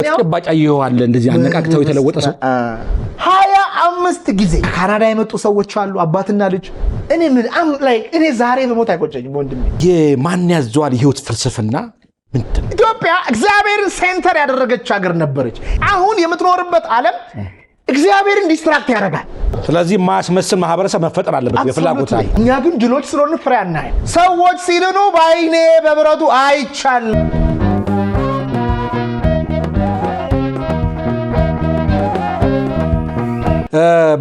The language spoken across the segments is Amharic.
በተጨባጭ አየዋለ እንደዚህ አነቃቅተው የተለወጠ ሰው 25 ጊዜ ካናዳ የመጡ ሰዎች አሉ አባትና ልጅ እኔ ዛሬ በሞት አይቆጨኝም ወንድሜ የማን ያዘዋል ህይወት ፍልስፍና ምንድን ኢትዮጵያ እግዚአብሔርን ሴንተር ያደረገች ሀገር ነበረች አሁን የምትኖርበት ዓለም እግዚአብሔርን ዲስትራክት ያደርጋል ስለዚህ ማስመሰል ማህበረሰብ መፈጠር አለበት የፍላጎት ላይ እኛ ግን ጅሎች ስለሆነ ፍሬ አናይ ሰዎች ሲድኑ ባይኔ በብረቱ አይቻል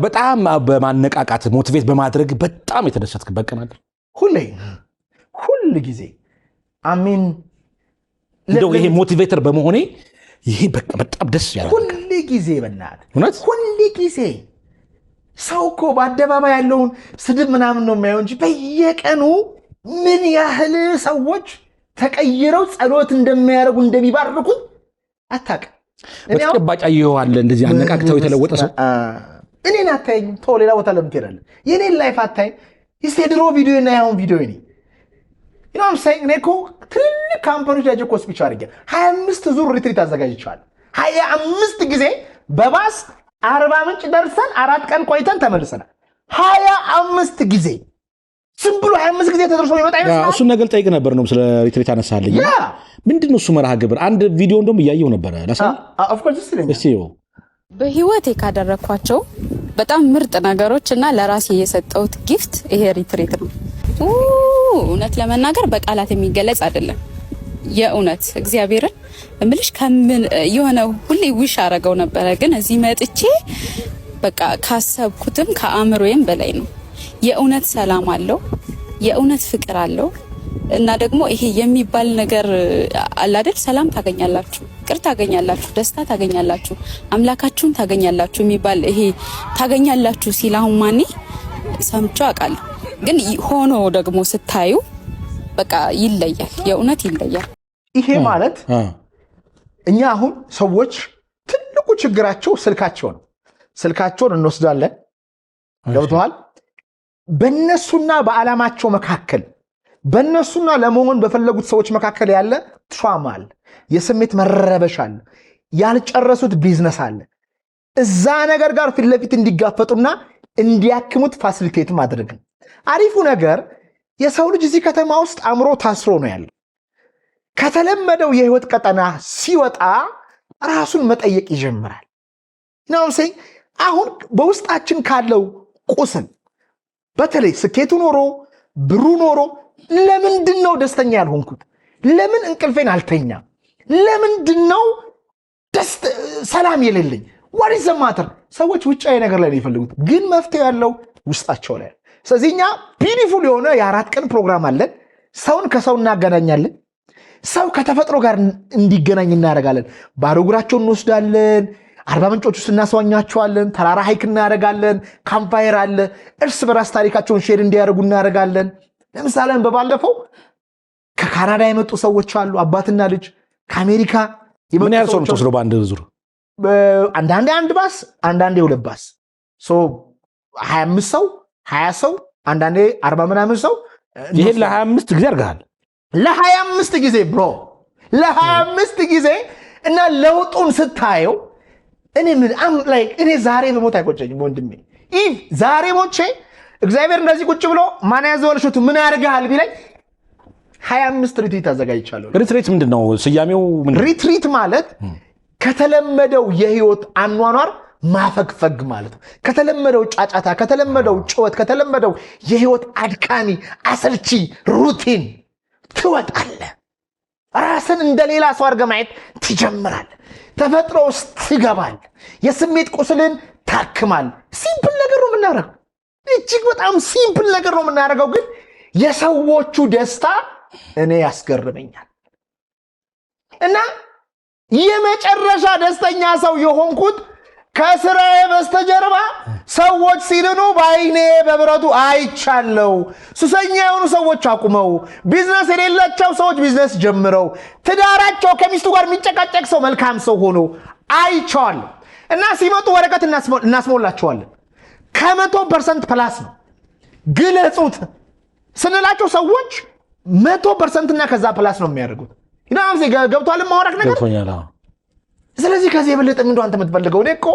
በጣም በማነቃቃት ሞቲቬት በማድረግ በጣም የተደሰትክበት ቀን አለ ሁሉ ጊዜ አሜን እንደው ይሄ ሞቲቬተር በመሆኔ ይሄ በጣም ደስ ያለ ሁሉ ጊዜ በእናት ሁሉ ጊዜ ሰው እኮ በአደባባይ ያለውን ስድብ ምናምን ነው የሚያየው እንጂ በየቀኑ ምን ያህል ሰዎች ተቀይረው ጸሎት እንደሚያደርጉ እንደሚባርኩኝ አታውቅም በተጨባጭ አየዋለ እንደዚህ አነቃቅተው የተለወጠ ሰው እኔን አታይኝ ተው ሌላ ቦታ ለምን ትሄዳለህ የኔን ላይፍ አታይ እስቲ ድሮ ቪዲዮ እና ያሁን ቪዲዮ እኔ I'm saying እኔ እኮ ትልልቅ ካምፓኒዎች ላይ እኮ ስፒች አድርጌ 25 ዙር ሪትሪት አዘጋጅቻለሁ 25 ጊዜ በባስ 40 ምንጭ ደርሰን 4 ቀን ቆይተን ተመልሰናል 25 ጊዜ ዝም ብሎ 25 ጊዜ ተደርሶ ይመጣ ይመስላል እሱን ነገር ጠይቅ ነበር ነው ስለ ሪትሪት አነሳለኝ ምንድነው እሱ መርሃ ግብር አንድ ቪዲዮ እንደውም ያየው ነበር of course እስቲ በህይወቴ ካደረኳቸው በጣም ምርጥ ነገሮች እና ለራሴ የሰጠሁት ጊፍት ይሄ ሪትሪት ነው እውነት ለመናገር በቃላት የሚገለጽ አይደለም የእውነት እግዚአብሔርን እምልሽ ከምን የሆነ ሁሌ ዊሽ አረጋው ነበር ግን እዚህ መጥቼ በቃ ካሰብኩትም ከአእምሮዬም በላይ ነው የእውነት ሰላም አለው የእውነት ፍቅር አለው እና ደግሞ ይሄ የሚባል ነገር አለ አይደል ሰላም ታገኛላችሁ ፍቅር ታገኛላችሁ ደስታ ታገኛላችሁ አምላካችሁን ታገኛላችሁ የሚባል ይሄ ታገኛላችሁ ሲላሁን ማኒ ሰምቼ አውቃለሁ ግን ሆኖ ደግሞ ስታዩ በቃ ይለያል የእውነት ይለያል ይሄ ማለት እኛ አሁን ሰዎች ትልቁ ችግራቸው ስልካቸው ነው ስልካቸውን እንወስዳለን ገብቷል በእነሱና በዓላማቸው መካከል በእነሱና ለመሆን በፈለጉት ሰዎች መካከል ያለ ትራማ አለ የስሜት መረበሽ አለ ያልጨረሱት ቢዝነስ አለ እዛ ነገር ጋር ፊት ለፊት እንዲጋፈጡና እንዲያክሙት ፋሲሊቴት ማድረግ አሪፉ ነገር የሰው ልጅ እዚህ ከተማ ውስጥ አእምሮ ታስሮ ነው ያለው ከተለመደው የህይወት ቀጠና ሲወጣ ራሱን መጠየቅ ይጀምራል አሁን በውስጣችን ካለው ቁስል በተለይ ስኬቱ ኖሮ ብሩ ኖሮ ለምንድነው ደስተኛ ያልሆንኩት ለምን እንቅልፌን አልተኛም ለምንድነው ሰላም የሌለኝ what is the matter ሰዎች ውጫዊ ነገር ላይ ነው ይፈልጉት ግን መፍትሄ ያለው ውስጣቸው ላይ ስለዚህኛ ቢዩቲፉል የሆነ የአራት ቀን ፕሮግራም አለን ሰውን ከሰው እናገናኛለን ሰው ከተፈጥሮ ጋር እንዲገናኝ እናደርጋለን ባዶ እግራቸውን እንወስዳለን አርባ ምንጮች ውስጥ እናስዋኛቸዋለን ተራራ ሃይክ እናደርጋለን ካምፓየር አለ እርስ በራስ ታሪካቸውን ሼር እንዲያደርጉ እናደርጋለን ለምሳሌ በባለፈው ከካናዳ የመጡ ሰዎች አሉ አባትና ልጅ ከአሜሪካ ምን ያህል ሰው ነው በአንድ ዙር አንዳንዴ አንድ ባስ አንዳንዴ ሁለት ባስ 25 ሰው 20 ሰው አንዳንዴ 40 ምናምን ሰው ይሄን ለ25 ጊዜ አድርገሃል ለ25 ጊዜ ብሮ ለ25 ጊዜ እና ለውጡን ስታየው እኔ ዛሬ በሞት አይቆጨኝም ወንድሜ ዛሬ ሞቼ እግዚአብሔር እንደዚህ ቁጭ ብሎ ማን ያዘወልሽቱ ምን ያርጋል ቢለኝ 25 ሪትሪት አዘጋጅቻለሁ ሪትሪት ምንድነው ስያሜው ሪትሪት ማለት ከተለመደው የህይወት አኗኗር ማፈግፈግ ማለት ከተለመደው ጫጫታ ከተለመደው ጩኸት ከተለመደው የህይወት አድካሚ አሰልቺ ሩቲን ትወጣለህ ራስን እንደሌላ ሰው አድርገህ ማየት ትጀምራለህ ተፈጥሮ ውስጥ ትገባለህ የስሜት ቁስልን ታክማለህ ሲምፕል ነገር ነው የምናደርገው እጅግ በጣም ሲምፕል ነገር ነው የምናደርገው ግን የሰዎቹ ደስታ እኔ ያስገርመኛል እና የመጨረሻ ደስተኛ ሰው የሆንኩት ከስራዬ በስተጀርባ ሰዎች ሲድኑ ባይኔ በብረቱ አይቻለው ሱሰኛ የሆኑ ሰዎች አቁመው ቢዝነስ የሌላቸው ሰዎች ቢዝነስ ጀምረው ትዳራቸው ከሚስቱ ጋር የሚጨቃጨቅ ሰው መልካም ሰው ሆኖ አይቻለሁ እና ሲመጡ ወረቀት እናስሞላቸዋለን ከ100% ፕላስ ነው ግለጹት ስንላቸው ሰዎች 100% እና ከዛ ፕላስ ነው የሚያደርጉት ገብቷል ማወራክ ነገር ገብቶኛል ስለዚህ ከዚህ የበለጠ ምንድነው አንተ የምትፈልገው? እኔ እኮ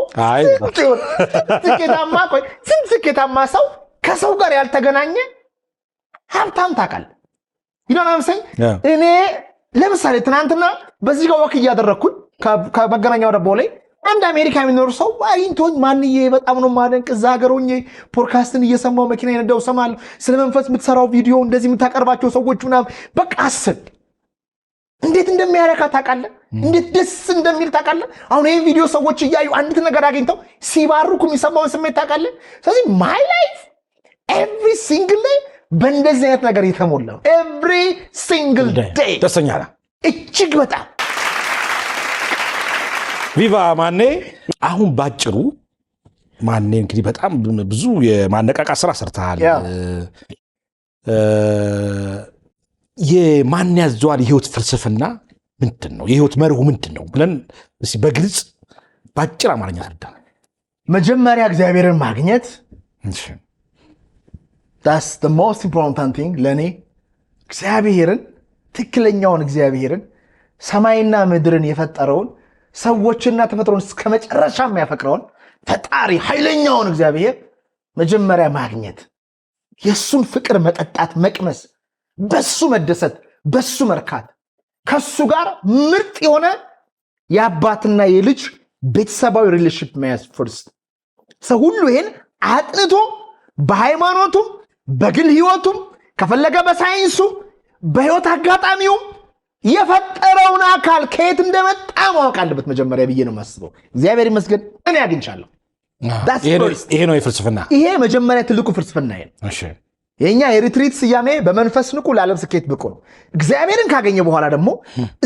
ስኬታማ ሰው ከሰው ጋር ያልተገናኘ ሀብታም ታውቃለህ። ይናናምሰኝ እኔ ለምሳሌ ትናንትና በዚህ ጋር ወክ እያደረግኩኝ ከመገናኛው ደቦ ላይ አንድ አሜሪካ የሚኖር ሰው አግኝቶኝ ማንዬ በጣም ነው ማደንቅ እዛ ሀገር ሆኜ ፖድካስትን እየሰማው መኪና የነዳው ሰማለሁ ስለ መንፈስ የምትሰራው ቪዲዮ እንደዚህ የምታቀርባቸው ሰዎች ምናምን በቃ አስብ እንዴት እንደሚያረካ ታውቃለህ? እንዴት ደስ እንደሚል ታውቃለህ? አሁን ይሄ ቪዲዮ ሰዎች እያዩ አንዲት ነገር አግኝተው ሲባርኩ የሚሰማውን ስሜት ታውቃለህ? ስለዚህ ማይ ላይፍ ኤቭሪ ሲንግል ዴይ በእንደዚህ አይነት ነገር የተሞላ ነው። ኤቭሪ ሲንግል ዴይ ደስተኛ ነህ? እጅግ በጣም ቪቫ ማኔ። አሁን ባጭሩ ማኔ እንግዲህ በጣም ብዙ የማነቃቃት ስራ ሰርተሃል። የማን ያዘዋል የህይወት ፍልስፍና ምንድን ነው? የህይወት መርሁ ምንድን ነው ብለን እስኪ በግልጽ ባጭር አማርኛ አስረዳ። መጀመሪያ እግዚአብሔርን ማግኘት that's the most important thing ለኔ። እግዚአብሔርን ትክክለኛውን እግዚአብሔርን ሰማይና ምድርን የፈጠረውን ሰዎችና ተፈጥሮን እስከመጨረሻ የሚያፈቅረውን ፈጣሪ ኃይለኛውን እግዚአብሔር መጀመሪያ ማግኘት፣ የሱን ፍቅር መጠጣት መቅመስ፣ በሱ መደሰት፣ በሱ መርካት፣ ከሱ ጋር ምርጥ የሆነ የአባትና የልጅ ቤተሰባዊ ሪሌሽንሺፕ መያዝ ፍርስት። ሰው ሁሉ ይሄን አጥንቶ በሃይማኖቱም በግል ህይወቱም ከፈለገ በሳይንሱ በህይወት አጋጣሚውም የፈጠረውን አካል ከየት እንደመጣ ማወቅ አለበት መጀመሪያ ብዬ ነው የማስበው። እግዚአብሔር ይመስገን እኔ አግኝቻለሁ። ይሄ ነው የፍልስፍና። ይሄ መጀመሪያ ትልቁ ፍልስፍና ይሄ ነው። እሺ የኛ የሪትሪት ስያሜ በመንፈስ ንቁ ለዓለም ስኬት ብቁ ነው። እግዚአብሔርን ካገኘ በኋላ ደግሞ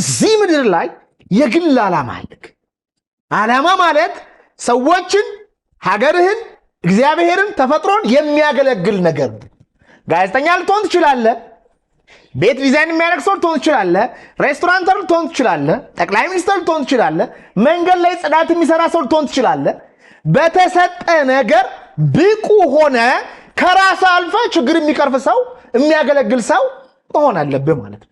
እዚህ ምድር ላይ የግል ዓላማ አለክ። ዓላማ ማለት ሰዎችን፣ ሀገርህን፣ እግዚአብሔርን፣ ተፈጥሮን የሚያገለግል ነገር። ጋዜጠኛ ልትሆን ትችላለህ። ቤት ዲዛይን የሚያደርግ ሰው ልትሆን ትችላለህ። ሬስቶራንተር ልትሆን ትችላለህ። ጠቅላይ ሚኒስትር ልትሆን ትችላለህ። መንገድ ላይ ጽዳት የሚሰራ ሰው ልትሆን ትችላለህ። በተሰጠ ነገር ብቁ ሆነ ከራስ አልፈ ችግር የሚቀርፍ ሰው የሚያገለግል ሰው መሆን አለብህ ማለት ነው።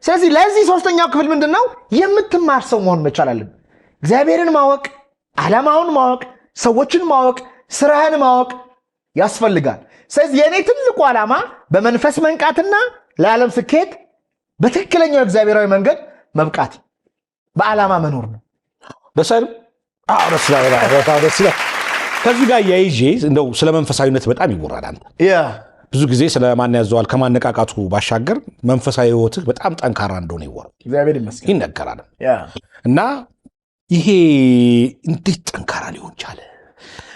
ስለዚህ ለዚህ ሶስተኛው ክፍል ምንድነው? የምትማር ሰው መሆን መቻል አለብህ። እግዚአብሔርን ማወቅ፣ ዓላማውን ማወቅ፣ ሰዎችን ማወቅ፣ ስራህን ማወቅ ያስፈልጋል። ስለዚህ የኔ ትልቁ ዓላማ በመንፈስ መንቃትና ለዓለም ስኬት በትክክለኛው እግዚአብሔራዊ መንገድ መብቃት፣ በዓላማ መኖር ነው። ደስ አይልም? ደስ ይላል። ከዚህ ጋር ያይዤ እንደው ስለ መንፈሳዊነት በጣም ይወራል። አንተ ብዙ ጊዜ ስለ ማን ያዘዋል ከማነቃቃቱ ባሻገር መንፈሳዊ ህይወትህ በጣም ጠንካራ እንደሆነ ይወራል፣ እግዚአብሔር ይመስገን ይነገራል። እና ይሄ እንዴት ጠንካራ ሊሆን ቻለ?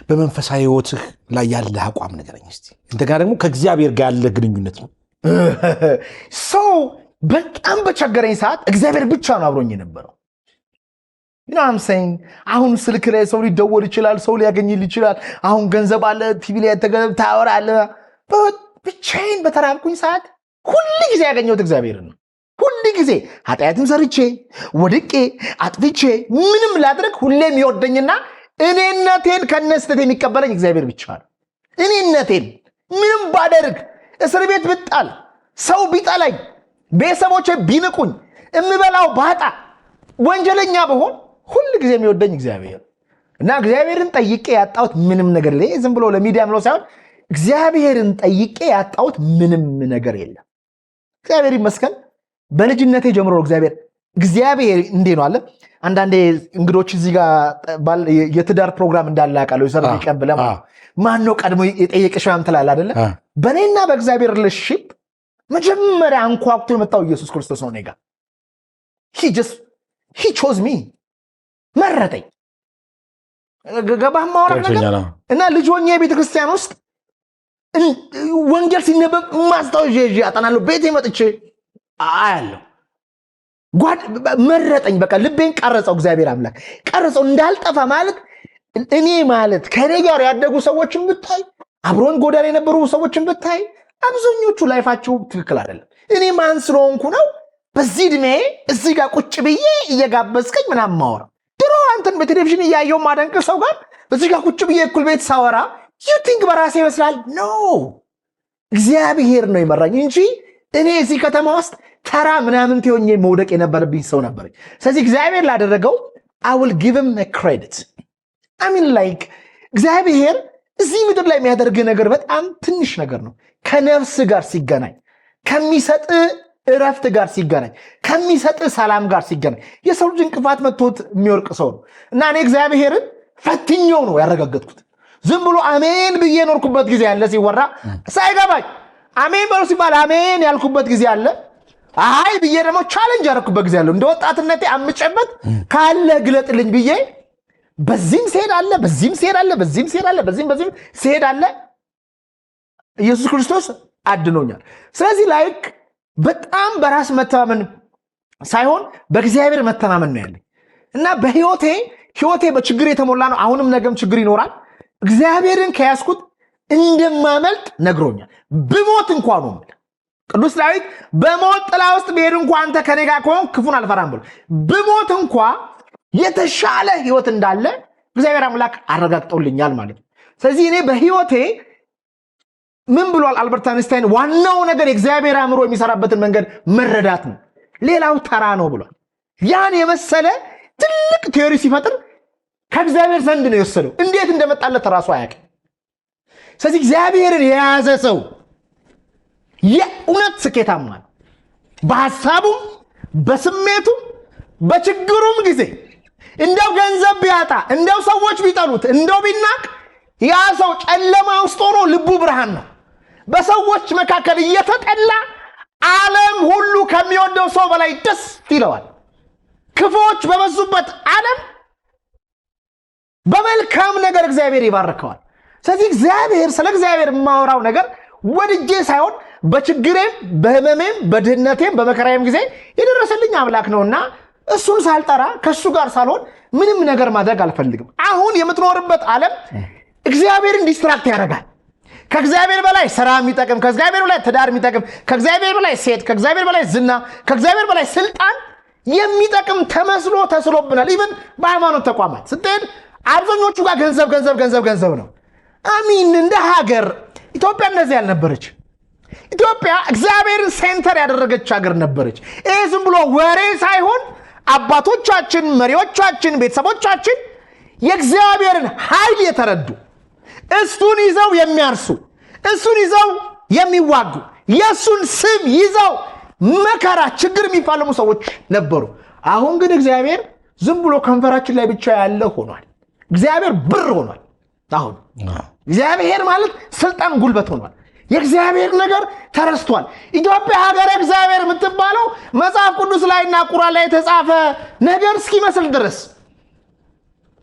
በመንፈሳዊ ህይወትህ ላይ ያለ አቋም ንገረኝ እስቲ። እንደገና ደግሞ ከእግዚአብሔር ጋር ያለ ግንኙነት ነው። ሰው በጣም በቸገረኝ ሰዓት እግዚአብሔር ብቻ ነው አብሮኝ የነበረው። አሁን ስልክ ላይ ሰው ሊደወል ይችላል፣ ሰው ሊያገኝል ይችላል። አሁን ገንዘብ አለ፣ ቲቪ ላይ ታወራለህ። ብቻዬን በተራብኩኝ ሰዓት ሁል ጊዜ ያገኘሁት እግዚአብሔርን ነው። ሁል ጊዜ ኃጢአትም ሰርቼ ወድቄ አጥፍቼ ምንም ላድርግ ሁሌ የሚወደኝና እኔነቴን ከነስተት የሚቀበለኝ እግዚአብሔር ብቻ ነው። እኔነቴን ምንም ባደርግ፣ እስር ቤት ብጣል፣ ሰው ቢጠላኝ፣ ቤተሰቦቼ ቢንቁኝ፣ እምበላው ባጣ፣ ወንጀለኛ በሆን ሁል ጊዜ የሚወደኝ እግዚአብሔር እና እግዚአብሔርን ጠይቄ ያጣሁት ምንም ነገር ላይ ዝም ብሎ ለሚዲያ ምለው ሳይሆን እግዚአብሔርን ጠይቄ ያጣሁት ምንም ነገር የለም። እግዚአብሔር ይመስገን። በልጅነቴ ጀምሮ እግዚአብሔር እንዴ ነው አለ። አንዳንዴ እንግዶች እዚህ ጋር የትዳር ፕሮግራም እንዳለ አውቃለሁ። የሰርግ ቀን ብለህ ማን ነው ቀድሞ የጠየቀሽ ምናምን ትላለህ አይደለ? በእኔና በእግዚአብሔር ሪሌሽንሺፕ መጀመሪያ አንኳኩቶ የመጣው ኢየሱስ ክርስቶስ ነው። እኔ ጋር he chose me፣ መረጠኝ። ገባህ ማወራ ነገር እና ልጅ ሆኜ ቤተክርስቲያን ውስጥ ወንጌል ሲነበብ ማስታወሻ ይዤ አጠናለሁ። ቤቴ መጥቼ አያለሁ። መረጠኝ። በቃ ልቤን ቀረጸው። እግዚአብሔር አምላክ ቀረጸው እንዳልጠፋ ማለት እኔ ማለት ከኔ ጋር ያደጉ ሰዎችን ብታይ፣ አብሮን ጎዳና የነበሩ ሰዎችን ብታይ አብዛኞቹ ላይፋቸው ትክክል አይደለም። እኔ ማን ስለሆንኩ ነው በዚህ ዕድሜ እዚህ ጋር ቁጭ ብዬ እየጋበዝከኝ ምናምን ማወራ? ድሮ አንተን በቴሌቪዥን እያየው ማደንቅ ሰው ጋር በዚህ ጋር ቁጭ ብዬ እኩል ቤት ሳወራ ዩቲንክ በራሴ ይመስላል? ኖ እግዚአብሔር ነው የመራኝ እንጂ እኔ እዚህ ከተማ ውስጥ ተራ ምናምን ሆኜ መውደቅ የነበረብኝ ሰው ነበረኝ። ስለዚህ እግዚአብሔር ላደረገው I will give him a credit. I mean like እግዚአብሔር እዚህ ምድር ላይ የሚያደርግ ነገር በጣም ትንሽ ነገር ነው። ከነፍስ ጋር ሲገናኝ፣ ከሚሰጥ እረፍት ጋር ሲገናኝ፣ ከሚሰጥ ሰላም ጋር ሲገናኝ የሰው ልጅ እንቅፋት መጥቶት የሚወርቅ ሰው ነው እና እኔ እግዚአብሔርን ፈትኜው ነው ያረጋገጥኩት። ዝም ብሎ አሜን ብዬ ኖርኩበት ጊዜ አለ ሲወራ ሳይገባኝ አሜን በሉ ሲባል አሜን ያልኩበት ጊዜ አለ። አይ ብዬ ደግሞ ቻሌንጅ ያደረኩበት ጊዜ አለ። እንደ ወጣትነቴ አምጨበት ካለ ግለጥልኝ ብዬ በዚህም ሲሄዳለ በዚህም ሲሄዳለ በዚህም ሲሄዳለ በዚህም ሲሄዳለ ኢየሱስ ክርስቶስ አድኖኛል። ስለዚህ ላይክ በጣም በራስ መተማመን ሳይሆን በእግዚአብሔር መተማመን ነው ያለኝ እና ህይወቴ በችግር የተሞላ ነው። አሁንም ነገም ችግር ይኖራል። እግዚአብሔርን ከያዝኩት እንደማመልጥ ነግሮኛል። ብሞት እንኳን ነው ቅዱስ ዳዊት በሞት ጥላ ውስጥ ብሄድ እንኳን አንተ ከኔ ጋር ከሆንክ ክፉን አልፈራም ብሎ ብሞት እንኳን የተሻለ ህይወት እንዳለ እግዚአብሔር አምላክ አረጋግጦልኛል ማለት ነው። ስለዚህ እኔ በህይወቴ ምን ብሏል አልበርት አንስታይን? ዋናው ነገር የእግዚአብሔር አእምሮ የሚሰራበትን መንገድ መረዳት ነው፣ ሌላው ተራ ነው ብሏል። ያን የመሰለ ትልቅ ቲዮሪ ሲፈጥር ከእግዚአብሔር ዘንድ ነው የወሰደው። እንዴት እንደመጣለት ራሱ አያውቅም። ስለዚህ እግዚአብሔርን የያዘ ሰው የእውነት ስኬታማ ነው። በሐሳቡም በስሜቱም በችግሩም ጊዜ እንደው ገንዘብ ቢያጣ እንደው ሰዎች ቢጠሉት እንደው ቢናቅ ያ ሰው ጨለማ ውስጥ ሆኖ ልቡ ብርሃን ነው። በሰዎች መካከል እየተጠላ ዓለም ሁሉ ከሚወደው ሰው በላይ ደስ ይለዋል። ክፉዎች በበዙበት ዓለም በመልካም ነገር እግዚአብሔር ይባርከዋል። ስለዚህ ስለ እግዚአብሔር የማወራው ነገር ወድጄ ሳይሆን በችግሬም በህመሜም በድህነቴም በመከራዬም ጊዜ የደረሰልኝ አምላክ ነውና እሱን ሳልጠራ ከሱ ጋር ሳልሆን ምንም ነገር ማድረግ አልፈልግም። አሁን የምትኖርበት ዓለም እግዚአብሔርን ዲስትራክት ያደርጋል። ከእግዚአብሔር በላይ ስራ የሚጠቅም፣ ከእግዚአብሔር በላይ ትዳር የሚጠቅም፣ ከእግዚአብሔር በላይ ሴት፣ ከእግዚአብሔር በላይ ዝና፣ ከእግዚአብሔር በላይ ስልጣን የሚጠቅም ተመስሎ ተስሎብናል። ኢቭን በሃይማኖት ተቋማት ስትሄድ አብዛኞቹ ጋር ገንዘብ ነው። አሚን እንደ ሀገር ኢትዮጵያ እንደዚህ ያልነበረች። ኢትዮጵያ እግዚአብሔርን ሴንተር ያደረገች ሀገር ነበረች። ይሄ ዝም ብሎ ወሬ ሳይሆን አባቶቻችን፣ መሪዎቻችን፣ ቤተሰቦቻችን የእግዚአብሔርን ኃይል የተረዱ እሱን ይዘው የሚያርሱ እሱን ይዘው የሚዋጉ የእሱን ስም ይዘው መከራ ችግር የሚፋለሙ ሰዎች ነበሩ። አሁን ግን እግዚአብሔር ዝም ብሎ ከንፈራችን ላይ ብቻ ያለ ሆኗል። እግዚአብሔር ብር ሆኗል። አሁን እግዚአብሔር ማለት ስልጣን ጉልበት ሆኗል። የእግዚአብሔር ነገር ተረስቷል። ኢትዮጵያ ሀገረ እግዚአብሔር የምትባለው መጽሐፍ ቅዱስ ላይና ቁርአን ላይ የተጻፈ ነገር እስኪመስል ድረስ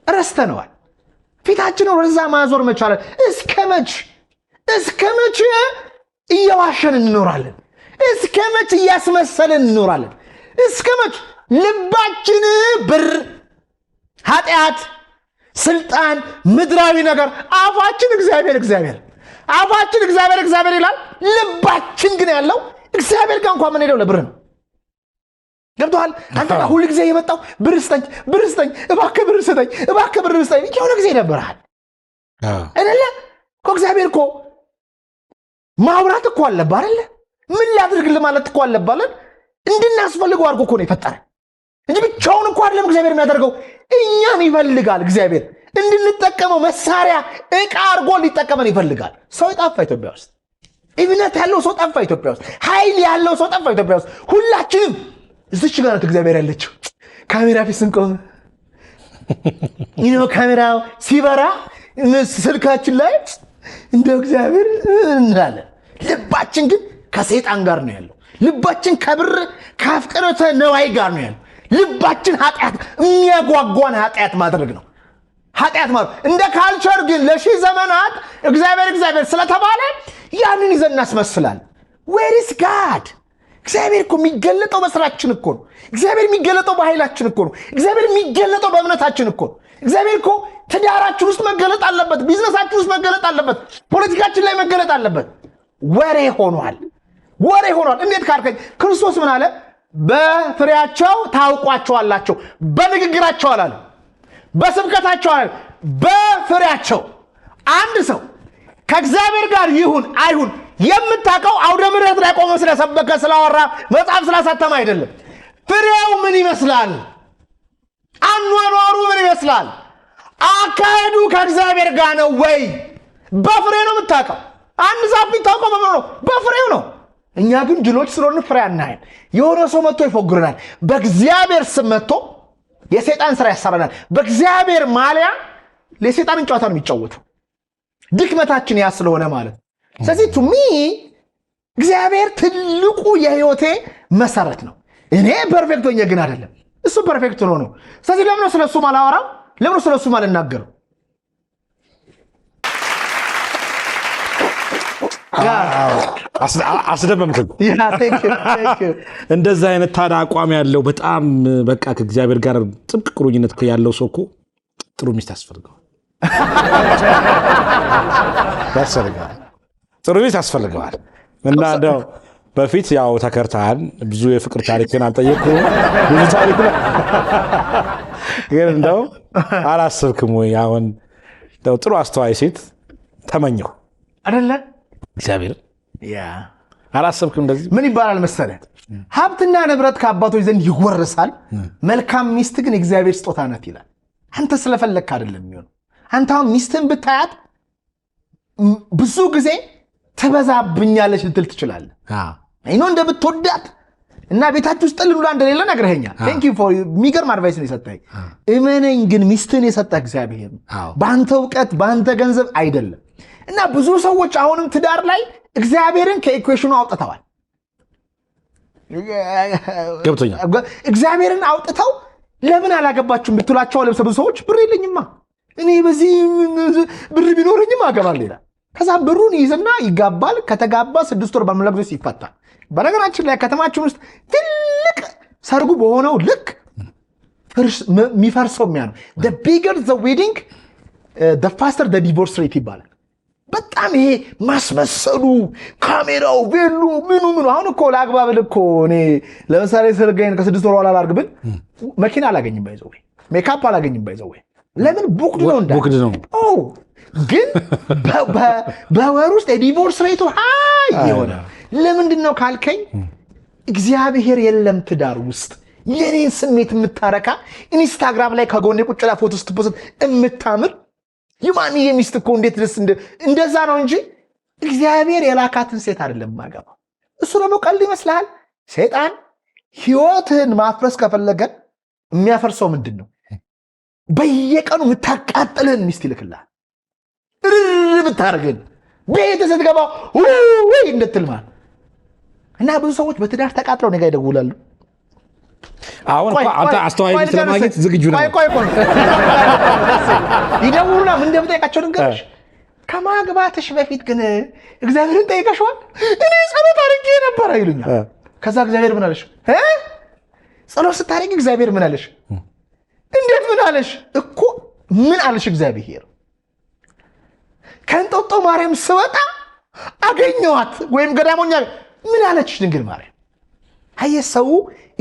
ረስተነዋል። ፊታችንን ወደዛ ማዞር መቻል እስከ መቼ እየዋሸን እንኖራለን? እስከ መቼ እያስመሰልን እንኖራለን? እስከ መቼ ልባችን ብር፣ ኃጢአት፣ ስልጣን፣ ምድራዊ ነገር፣ አፋችን እግዚአብሔር አፋችን እግዚአብሔር ይላል። ልባችን ግን ያለው እግዚአብሔር ጋር እንኳን ምን ሄደው ለብር ነው። ገብቶሃል? አንተ ሁሉ ጊዜ የመጣው ብር ስጠኝ እባክህ ብር ስጠኝ የሆነ ጊዜ ይደብርሃል አይደለ? እኮ እግዚአብሔር እኮ ማውራት እኮ አለብህ አይደለ? ምን ላድርግልህ ማለት እኮ አለብህ። እንድናስፈልገው አድርጎ እኮ ነው የፈጠረን እንጂ ብቻውን እኮ አይደለም እግዚአብሔር የሚያደርገው። እኛን ይፈልጋል እግዚአብሔር እንድንጠቀመው መሳሪያ ዕቃ አድርጎ ሊጠቀመን ይፈልጋል። ሰው ጠፋ ኢትዮጵያ ውስጥ። እምነት ያለው ሰው ጠፋ ኢትዮጵያ ውስጥ። ኃይል ያለው ሰው ጠፋ ኢትዮጵያ ውስጥ። ሁላችንም እዚች ጋር ነው እግዚአብሔር ያለችው። ካሜራ ፊት ስንቆም ካሜራው ሲበራ ስልካችን ላይ እንደው እግዚአብሔር እንላለን። ልባችን ግን ከሰይጣን ጋር ነው ያለው። ልባችን ከብር ከአፍቅሮተ ነዋይ ጋር ነው ያለው። ልባችን ኃጢአት የሚያጓጓን ኃጢአት ማድረግ ነው። ኃጢአት ማለት እንደ ካልቸር ግን ለሺህ ዘመናት እግዚአብሔር ስለተባለ ያንን ይዘን እናስመስላለን። ዌር ኢዝ ጋድ? እግዚአብሔር እኮ የሚገለጠው በስራችን እኮ ነው። እግዚአብሔር የሚገለጠው በኃይላችን እኮ ነው። እግዚአብሔር የሚገለጠው በእምነታችን እኮ ነው። እግዚአብሔር እኮ ትዳራችን ውስጥ መገለጥ አለበት። ቢዝነሳችን ውስጥ መገለጥ አለበት። ፖለቲካችን ላይ መገለጥ አለበት። ወሬ ሆኗል። እንዴት ካልከኝ ክርስቶስ ምን አለ? በፍሬያቸው ታውቋቸዋላቸው። በንግግራቸው አላለ፣ በስብከታቸው አላለ፣ በፍሬያቸው። አንድ ሰው ከእግዚአብሔር ጋር ይሁን አይሁን የምታውቀው አውደ ምሕረት ላይ ቆሞ ስለሰበከ ስላወራ መጽሐፍ ስላሳተመ አይደለም። ፍሬው ምን ይመስላል? አኗኗሩ ምን ይመስላል? አካሄዱ ከእግዚአብሔር ጋር ነው ወይ? በፍሬ ነው የምታውቀው። አንድ ዛፍ ቢታውቀው በምን ነው? በፍሬው ነው። እኛ ግን ጅሎች ስለሆነ ፍሬ አናይም። የሆነ ሰው መጥቶ ይፎግረናል። በእግዚአብሔር ስም መጥቶ የሰይጣን ስራ ያሰራናል። በእግዚአብሔር ማሊያ ለሰይጣንን ጨዋታ ነው የሚጫወተው። ድክመታችን ያ ስለሆነ ማለት። ስለዚህ ቱ ሚ እግዚአብሔር ትልቁ የህይወቴ መሰረት ነው። እኔ ፐርፌክት ሆኜ ግን አይደለም፣ እሱ ፐርፌክት ሆኖ ነው። ስለዚህ ለምን ነው ስለሱ ማላወራው? ለምን ነው ስለሱ ማልናገረው? አስደመምከኝ። እንደዛ አይነት ታዲያ አቋም ያለው በጣም በቃ ከእግዚአብሔር ጋር ጥብቅ ቁርኝነት ያለው ሰው እኮ ጥሩ ሚስት ያስፈልገዋል። ጥሩ ሚስት ያስፈልገዋል። እና እንደው በፊት ያው ተከርታል፣ ብዙ የፍቅር ታሪክን አልጠየቅኩም። ብዙ ታሪክ ግን እንደው አላሰብክም ወይ? አሁን እንደው ጥሩ አስተዋይ ሴት ተመኘሁ አይደለ? እግዚአብሔር አላሰብክም? እንደዚህ ምን ይባላል መሰለህ? ሀብትና ንብረት ከአባቶች ዘንድ ይወርሳል፣ መልካም ሚስት ግን የእግዚአብሔር ስጦታ ናት ይላል። አንተ ስለፈለግክ አይደለም የሚሆነው። አንተ አሁን ሚስትህን ብታያት ብዙ ጊዜ ትበዛብኛለች ልትል ትችላለህ። አይኖ እንደምትወዳት እና ቤታችሁ ውስጥ ልሉላ እንደሌለ ነግረኸኛል። ቴንክ ዩ ፎር የሚገርም አድቫይስ ነው የሰጠኸኝ። እመነኝ ግን ሚስትህን የሰጠህ እግዚአብሔር ነው፣ በአንተ እውቀት በአንተ ገንዘብ አይደለም። እና ብዙ ሰዎች አሁንም ትዳር ላይ እግዚአብሔርን ከኢኩዌሽኑ አውጥተዋል። ገብቶኛል። እግዚአብሔርን አውጥተው ለምን አላገባችሁም ብትሏቸው ለብሰ ብዙ ሰዎች ብር የለኝማ እኔ በዚህ ብር ቢኖረኝም አገባለሁ ይላል። ከዛ ብሩን ይዝና ይጋባል። ከተጋባ 6 ወር ባልሞላ ጊዜ ይፈታል። በነገራችን ላይ ከተማችን ውስጥ ትልቅ ሰርጉ በሆነው ልክ የሚፈርሰው የሚያ ነው። the bigger the wedding the faster the divorce rate ይባላል። በጣም ይሄ ማስመሰሉ ካሜራው ቬሉ ምኑ አሁን እኮ ለአግባብል እኮ እኔ ለምሳሌ ሰርጋዬን ከ6 ወር በኋላ ላድርግ ብል መኪና አላገኝም፣ ባይዘው ሜካፕ አላገኝም፣ ባይዘው ለምን ቡክድ ነው እንዳ ቡክድ ነው። ግን በወር ውስጥ የዲቮርስ ሬቱ ሃይ የሆነ ለምንድን ነው ካልከኝ እግዚአብሔር የለም ትዳር ውስጥ የኔን ስሜት የምታረካ ኢንስታግራም ላይ ከጎኔ ቁጭ ብላ ፎቶ ስትፖስት የምታምር ይማን የሚስት እኮ እንዴት ደስ እንደዛ ነው እንጂ እግዚአብሔር የላካትን ሴት አይደለም ማገባው። እሱ ደግሞ ቀልድ ይመስልሃል? ሰይጣን ህይወትን ማፍረስ ከፈለገ የሚያፈርሰው ምንድን ነው? በየቀኑ የምታቃጥልህን ሚስት ይልክልሃል። ብታርግን ቤት ስትገባ ወይ እንድትልማል። እና ብዙ ሰዎች በትዳር ተቃጥለው ነገ ይደውላሉ። አሁን አንተ አስተዋይ ስለማግኘት ዝግጁ ነህ? ቆይ ይደውሉና ምን እንደምጠይቃቸው ልንገርሽ። ከማግባትሽ በፊት ግን እግዚአብሔርን ጠይቀሽዋል? እኔ ጸሎት አድርጌ ነበር ይሉኛል። ከዛ እግዚአብሔር ምን አለሽ? ጸሎት ስታደርጊ እግዚአብሔር ምን አለሽ? እንዴት ምን አለሽ? እኮ ምን አለሽ? እግዚአብሔር ከእንጦጦ ማርያም ስወጣ አገኘዋት ወይም ገዳሞኛ ምን አለችሽ ድንግል ማርያም? አየህ ሰው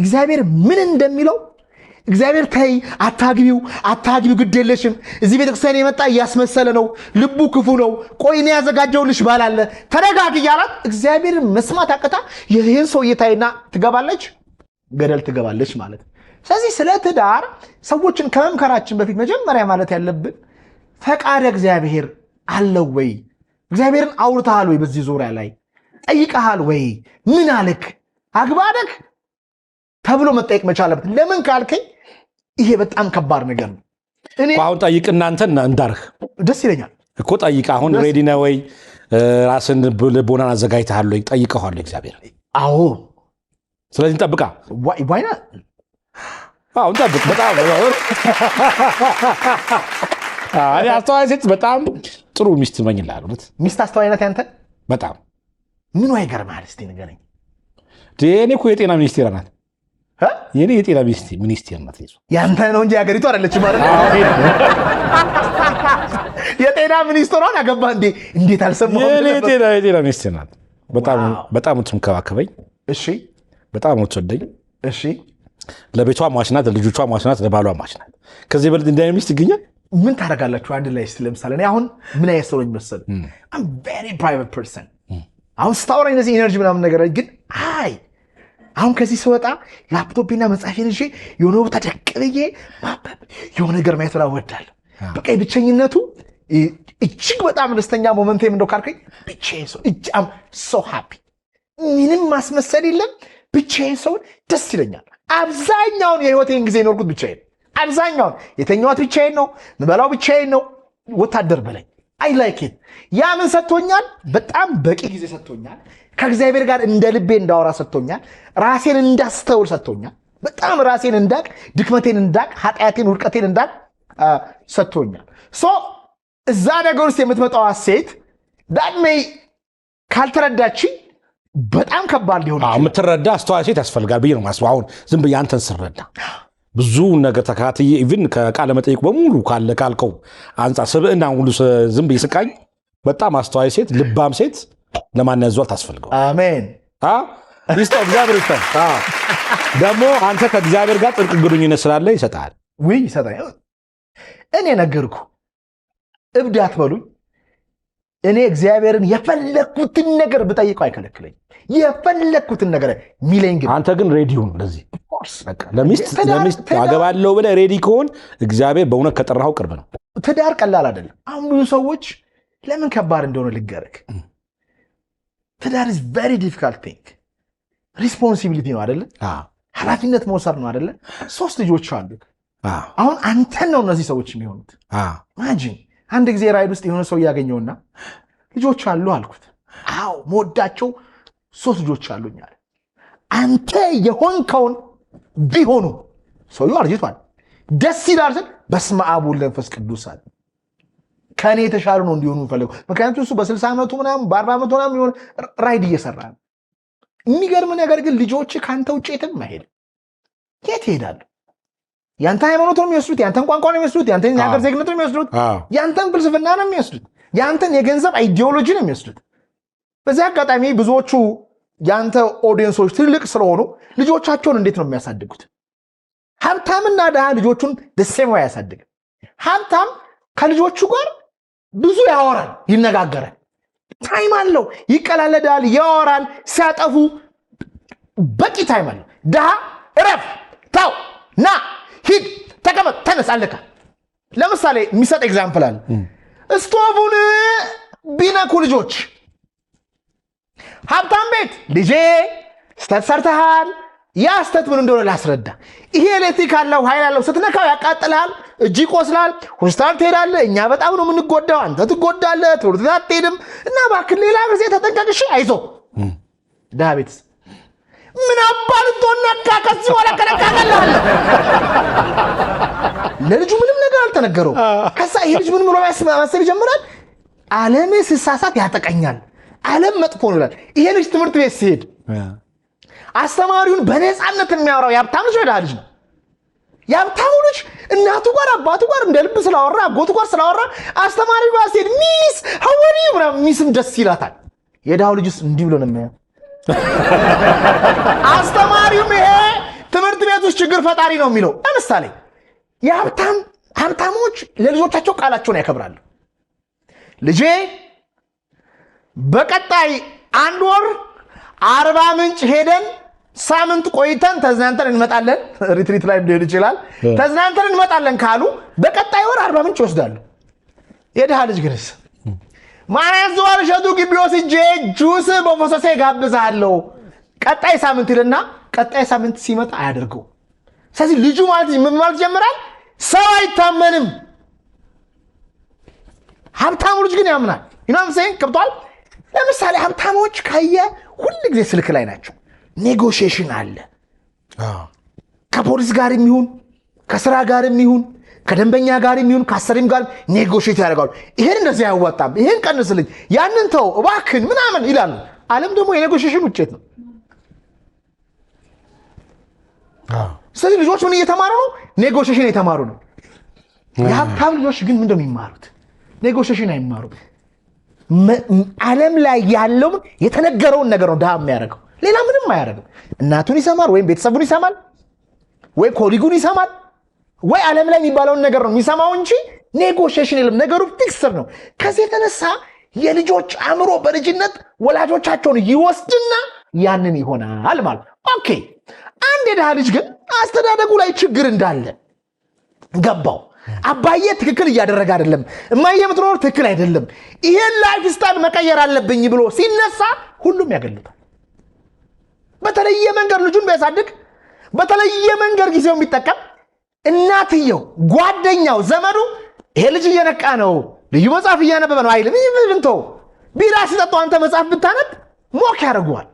እግዚአብሔር ምን እንደሚለው እግዚአብሔር ተይ አታግቢው ግድ የለሽም እዚህ ቤተክርስቲያን የመጣ እያስመሰለ ነው፣ ልቡ ክፉ ነው፣ ቆይ እኔ ያዘጋጀውልሽ ባል አለ ተረጋግ እያላት እግዚአብሔርን መስማት አቅታ ይህን ሰው እየታይና ትገባለች፣ ገደል ትገባለች ማለት። ስለዚህ ስለ ትዳር ሰዎችን ከመምከራችን በፊት መጀመሪያ ማለት ያለብን ፈቃደ እግዚአብሔር አለው ወይ? እግዚአብሔርን አውርተሃል ወይ? በዚህ ዙሪያ ላይ ጠይቀሃል ወይ? ምን አልክ? አግባደክ ተብሎ መጠየቅ መቻል አለበት። ለምን ካልከኝ ይሄ በጣም ከባድ ነገር ነው። እኔ አሁን ጠይቅ እናንተ እንዳርህ ደስ ይለኛል እኮ ጠይቅ። አሁን ሬዲ ነህ ወይ? ራስን ልቦናን አዘጋጅተሃል ወይ? ጠይቀዋል እግዚአብሔር። አዎ። ስለዚህ ጠብቃ ዋይና አሁን ጠብቅ። በጣም እኔ አስተዋይ ሴት በጣም ጥሩ ሚስት እመኝልሃለሁ። ሚስት አስተዋይነት ያንተ በጣም ምኑ አይገርምሃል? እስኪ ንገረኝ። እኔ እኮ የጤና ሚኒስቴር ናት። የኔ የጤና ሚኒስቴር ናት። ያንተ ነው እንጂ ሀገሪቱ አይደለች ማለት ነው። የጤና ሚኒስትሯን አገባ እንዴ? እንዴት አልሰማሁም? የጤና ሚኒስቴር ናት። በጣም የምትንከባከበኝ፣ እሺ፣ በጣም የምትወደኝ፣ እሺ፣ ለቤቷ ሟች ናት፣ ለልጆቿ ሟች ናት፣ ለባሏ ሟች ናት። ከዚህ በልጥ እንደ ሚስት ይገኛል? ምን ታደርጋላችሁ አንድ ላይ? እስኪ ለምሳሌ እኔ አሁን ምን አይነት ሰው ነኝ መሰለህ? I'm very private person። አሁን ስታወራኝ እነዚህ ኢነርጂ ምናምን ነገር ግን አሁን ከዚህ ስወጣ ላፕቶፕና መጽሐፌን ይዤ የሆነ ቦታ ደቅብዬ ማንበብ የሆነ ነገር ማየት እወዳለሁ። በቃ ብቸኝነቱ እጅግ በጣም ደስተኛ ሞመንቴም እንደው ካልከኝ ብቻዬን ሰው I'm so happy ምንም ማስመሰል የለም። ብቻዬን ሰው ደስ ይለኛል። አብዛኛውን የህይወቴን ጊዜ ኖርኩት ብቻዬን። አብዛኛውን የተኛሁት ብቻዬን ነው፣ ምበላው ብቻዬን ነው። ወታደር በላይ I like it። ያ ምን ሰጥቶኛል? በጣም በቂ ጊዜ ሰጥቶኛል። ከእግዚአብሔር ጋር እንደ ልቤ እንዳወራ ሰጥቶኛል። ራሴን እንዳስተውል ሰጥቶኛል። በጣም ራሴን እንዳቅ፣ ድክመቴን እንዳቅ፣ ኃጢአቴን ውድቀቴን እንዳቅ ሰጥቶኛል። እዛ ነገር ውስጥ የምትመጣው ሴት ዳድሜ ካልተረዳች በጣም ከባድ ሊሆን ይችላል። የምትረዳ አስተዋይ ሴት ያስፈልጋል ብዬ ነው የማስበው። አሁን ዝም ብዬ አንተን ስረዳ ብዙ ነገር ተከታትዬ ኢቭን ከቃለ መጠይቅ በሙሉ ካልከው አንጻር ስብዕና ሁሉ ዝም ብዬ ስቃኝ በጣም አስተዋይ ሴት፣ ልባም ሴት ለማን ያዟል ታስፈልገው። አሜን። ይስጠው እግዚአብሔር ይስጠን። ደግሞ አንተ ከእግዚአብሔር ጋር ጥልቅ ግንኙነት ስላለ ይሰጣል። ይሰጣል። እኔ ነገርኩ እብድ አትበሉኝ። እኔ እግዚአብሔርን የፈለኩትን ነገር ብጠይቀው አይከለክለኝ። የፈለኩትን ነገር ሚለኝ ግን አንተ ግን ሬዲውን ለዚህ ለሚስት አገባለሁ ብለህ ሬዲ ከሆን እግዚአብሔር በእውነት ከጠራኸው ቅርብ ነው። ትዳር ቀላል አይደለም። አሁን ብዙ ሰዎች ለምን ከባድ እንደሆነ ልገርክ። ትዳር is very difficult thing። ሪስፖንሲቢሊቲ ነው አይደለ? ኃላፊነት መውሰድ ነው አይደለ? 3 ልጆች አሉ። አሁን አንተን ነው እነዚህ ሰዎች የሚሆኑት። ኢማጂን አንድ ጊዜ ራይድ ውስጥ የሆነ ሰው ያገኘውና ልጆች አሉ አልኩት። አዎ መወዳቸው 3 ልጆች አሉኝ አለ። አንተ የሆንከውን ቢሆኑ ሰውየው አርጅቷል። ደስ ይላል ስል በስመ አብ ወወልድ ወመንፈስ ቅዱስ አለ። ከኔ የተሻሉ ነው እንዲሆኑ ፈልገው። ምክንያቱም እሱ በ60 ዓመቱ ምናምን በ40 ዓመቱ ምናምን የሆነ ራይድ እየሰራ ነው። የሚገርም ነገር ግን ልጆች ካንተ ውጭ የትም አይሄድ። የት ይሄዳሉ? ያንተ ሃይማኖት ነው የሚወስዱት፣ ያንተን ቋንቋ ነው የሚወስዱት፣ ያንተን የሀገር ዜግነት ነው የሚወስዱት፣ ያንተን ፍልስፍና ነው የሚወስዱት፣ ያንተን የገንዘብ አይዲዮሎጂ ነው የሚወስዱት። በዚህ አጋጣሚ ብዙዎቹ ያንተ ኦዲየንሶች ትልቅ ስለሆኑ ልጆቻቸውን እንዴት ነው የሚያሳድጉት? ሀብታምና ድሃ ልጆቹን ደሴም ያሳድግ። ሀብታም ከልጆቹ ጋር ብዙ ያወራል፣ ይነጋገራል፣ ታይም አለው፣ ይቀላለዳል፣ ያወራል። ሲያጠፉ በቂ ታይም አለው። ድሃ እረፍ፣ ታው፣ ና፣ ሂድ፣ ተቀመጥ፣ ተነስ፣ አለካ። ለምሳሌ የሚሰጥ ኤግዛምፕል አለ። ስቶቡን ቢነኩ ልጆች ሀብታም ቤት ልጄ ስተት ሰርተሃል፣ ያ ስተት ምን እንደሆነ ላስረዳ። ይሄ ኤሌክትሪክ አለው ኃይል አለው፣ ስትነካው ያቃጥልሃል፣ እጅ ይቆስላል፣ ሆስፒታል ትሄዳለህ፣ እኛ በጣም ነው የምንጎዳው፣ አንተ ትጎዳለህ፣ ትምህርት ቤት አትሄድም እና እባክህ ሌላ ጊዜ ተጠንቀቅሽ፣ አይዞህ። ድሃ ቤትስ ምን አባልቶ ነካ ከዚህ በኋላ ከነካቀልሃለሁ። ለልጁ ምንም ነገር አልተነገረው። ከዛ ይሄ ልጅ ምን ብሎ ማሰብ ይጀምራል። ዓለም ስሳሳት ያጠቀኛል፣ ዓለም መጥፎ ነው ይላል። ይሄ ልጅ ትምህርት ቤት ሲሄድ አስተማሪውን በነፃነት የሚያወራው የሀብታም ልጅ ወደ ልጅ ነው። የሀብታሙ ልጅ እናቱ ጋር አባቱ ጋር እንደ ልብ ስላወራ አጎቱ ጋር ስላወራ አስተማሪው ጋር ሲሄድ ሚስ ሀወሪ ምናምን ሚስም ደስ ይላታል። የድሃው ልጅስ እንዲህ ብሎ ነው የሚያየው። አስተማሪውም ይሄ ትምህርት ቤት ውስጥ ችግር ፈጣሪ ነው የሚለው። ለምሳሌ ሀብታሞች ለልጆቻቸው ቃላቸውን ያከብራሉ። ልጄ በቀጣይ 1 ወር 40 ምንጭ ሄደን ሳምንት ቆይተን ተዝናንተን እንመጣለን፣ ሪትሪት ላይ ሊሆን ይችላል፣ ተዝናንተን እንመጣለን ካሉ በቀጣይ ወር 40 ምንጭ ይወስዳሉ። የድሃ ልጅ ግንስ ማናዝ ወር ሸቱ ግቢ ወስጄ ጁስ በፎሰሴ ጋብዛለሁ ቀጣይ ሳምንት ይልና ቀጣይ ሳምንት ሲመጣ አያደርገው። ስለዚህ ልጁ ማለት ምን ማለት ጀምራል? ሰው አይታመንም። ሀብታሙ ልጅ ግን ያምናል። ይናም ሰይ ከብቷል። ለምሳሌ ሀብታሞች ካየ ሁሉ ጊዜ ስልክ ላይ ናቸው። ኔጎሺዬሽን አለ። ከፖሊስ ጋር የሚሆን ከስራ ጋር የሚሆን ከደንበኛ ጋር የሚሆን ከአሰሪም ጋር ኔጎሺዬት ያደርጋሉ። ይሄን እንደዚህ አያዋጣም፣ ይሄን ቀንስልኝ፣ ያንን ተው እባክህን ምናምን ይላሉ። ዓለም ደግሞ የኔጎሺዬሽን ውጤት ነው። ስለዚህ ልጆች ምን እየተማሩ ነው? ኔጎሺዬሽን እየተማሩ ነው። የሀብታም ልጆች ግን ምንድን ነው የሚማሩት? ኔጎሺዬሽን አይማሩም። ዓለም ላይ ያለውን የተነገረውን ነገር ነው ድሃ የሚያደርገው፣ ሌላ ምንም አያደርግም። እናቱን ይሰማል፣ ወይም ቤተሰቡን ይሰማል፣ ወይ ኮሊጉን ይሰማል፣ ወይ ዓለም ላይ የሚባለውን ነገር ነው የሚሰማው እንጂ ኔጎሺዬሽን የለም። ነገሩ ፊክስድ ነው። ከዚህ የተነሳ የልጆች አእምሮ በልጅነት ወላጆቻቸውን ይወስድና ያንን ይሆናል ማለት ኦኬ አንድ የድሃ ልጅ ግን አስተዳደጉ ላይ ችግር እንዳለ ገባው አባዬ ትክክል እያደረገ አይደለም እማዬ የምትኖር ትክክል አይደለም ይሄን ላይፍ ስታይል መቀየር አለብኝ ብሎ ሲነሳ ሁሉም ያገሉታል በተለየ መንገድ ልጁን ቢያሳድግ በተለየ መንገድ ጊዜው የሚጠቀም እናትየው ጓደኛው ዘመዱ ይሄ ልጅ እየነቃ ነው ልዩ መጽሐፍ እያነበበ ነው አይልም ይብንቶ ቢራ ሲጠጡ አንተ መጽሐፍ ብታነብ ሞክ ያደርጉዋል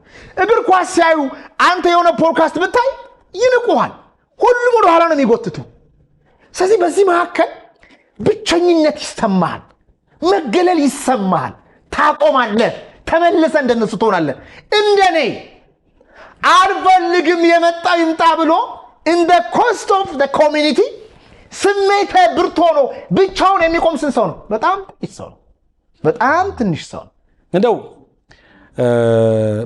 እግር ኳስ ሲያዩ አንተ የሆነ ፖድካስት ብታይ ይንቁሃል ሁሉም ወደ ኋላ ነው የሚጎትቱ ስለዚህ በዚህ መካከል ብቸኝነት ይሰማሃል መገለል ይሰማሃል ታቆማለህ ተመልሰህ እንደነሱ ትሆናለህ እንደኔ አልፈልግም የመጣ ይምጣ ብሎ in the cost of the community ስሜት ብርቶ ነው ብቻውን የሚቆም ስንት ሰው ነው በጣም ትንሽ ሰው እንደው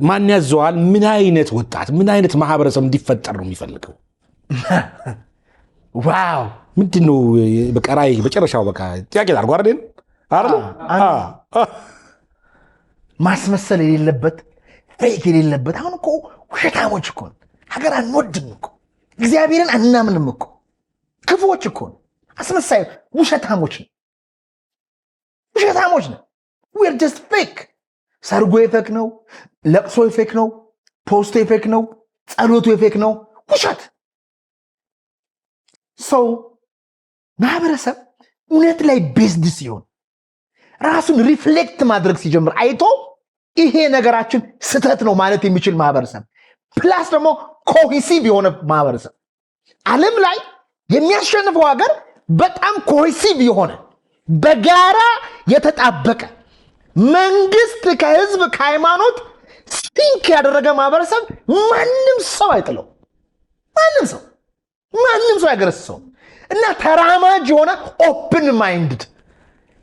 ማን ያዘዋል ምን አይነት ወጣት ምን አይነት ማህበረሰብ እንዲፈጠር ነው የሚፈልገው ዋው ምንድነው በቀራይ በጨረሻው በቃ ጥያቄ አድርጎ አይደል ማስመሰል የሌለበት ፌክ የሌለበት አሁን እኮ ውሸታሞች እኮ ሀገር አንወድም እኮ እግዚአብሔርን አናምንም እኮ ክፉዎች እኮ አስመሳይ ውሸታሞች ነው we're just fake ሰርጎ ፌክ ነው ለቅሶ ፌክ ነው ፖስቶ ፌክ ነው ጸሎቱ ፌክ ነው ውሸት ሰው ማህበረሰብ እውነት ላይ ቤዝድ ሲሆን ራሱን ሪፍሌክት ማድረግ ሲጀምር አይቶ ይሄ ነገራችን ስተት ነው ማለት የሚችል ማህበረሰብ ፕላስ ደግሞ ኮሄሲቭ የሆነ ማህበረሰብ ዓለም ላይ የሚያሸንፈው ሀገር በጣም ኮሄሲቭ የሆነ በጋራ የተጣበቀ መንግስት ከህዝብ ከሃይማኖት ሲንክ ያደረገ ማህበረሰብ ማንም ሰው አይጥለው ማንም ሰው ያገረሰው እና ተራማጅ የሆነ ኦፕን ማይንድድ